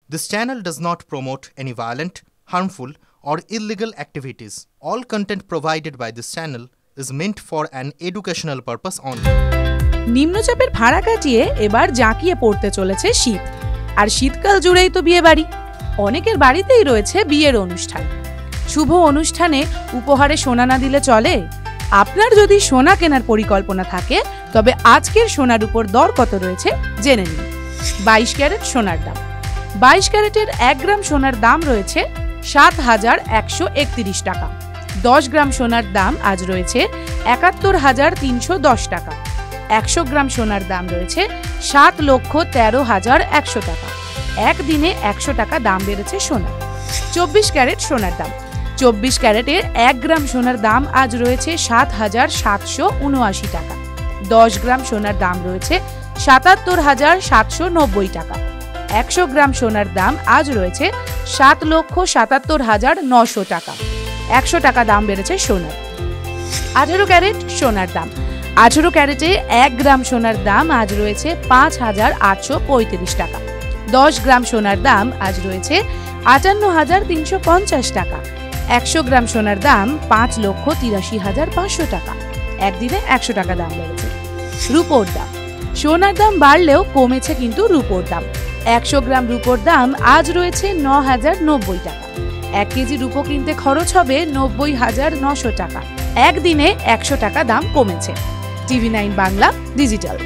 This channel does not promote any violent, harmful, or illegal activities. All content provided by this channel is meant for an educational purpose only. নিম্নচাপের ভাড়া কাটিয়ে এবার জাঁকিয়ে পড়তে চলেছে শীত। আর শীতকাল জুড়েই তো বিয়ে বাড়ি। অনেকের বাড়িতেই রয়েছে বিয়ের অনুষ্ঠান। শুভ অনুষ্ঠানে উপহারে সোনা না দিলে চলে? আপনার যদি সোনা কেনার পরিকল্পনা থাকে তবে আজকের সোনার উপর দর কত রয়েছে জেনে নিন। 22 ক্যারেট সোনার দাম। 22 ক্যারেটের 1 গ্রাম সোনার দাম রয়েছে 7,131 টাকা। 10 গ্রাম সোনার দাম আজ রয়েছে 71,310 টাকা। 100 গ্রাম সোনার দাম রয়েছে 7,13,100 টাকা। একদিনে 100 টাকা দাম বেড়েছে সোনা। 24 ক্যারেট সোনার দাম। 24 ক্যারেটের 1 গ্রাম সোনার দাম আজ রয়েছে 7,779 টাকা। 10 গ্রাম সোনার দাম রয়েছে 77,790 টাকা। 100 গ্রাম সোনার দাম আজ রয়েছে 7,77,900 টাকা। 100 টাকা দাম বেড়েছে সোনার। 18 ক্যারেট সোনার দাম। 18 ক্যারেটে 1 গ্রাম সোনার দাম আজ রয়েছে 5,835 টাকা। 10 গ্রাম সোনার দাম আজ রয়েছে 58,350 টাকা। 100 গ্রাম সোনার দাম 5,83,500 টাকা। একদিনে 100 টাকা দাম বেড়েছে। রূপোর দাম। সোনার দাম বাড়লেও কমেছে কিন্তু রূপোর দাম। 100 গ্রাম রূপোর দাম আজ রয়েছে 9,090 টাকা। 1 কেজি রূপো কিনতে খরচ হবে 90,900 টাকা। একদিনে 100 টাকা দাম কমেছে। TV9 Bangla digital.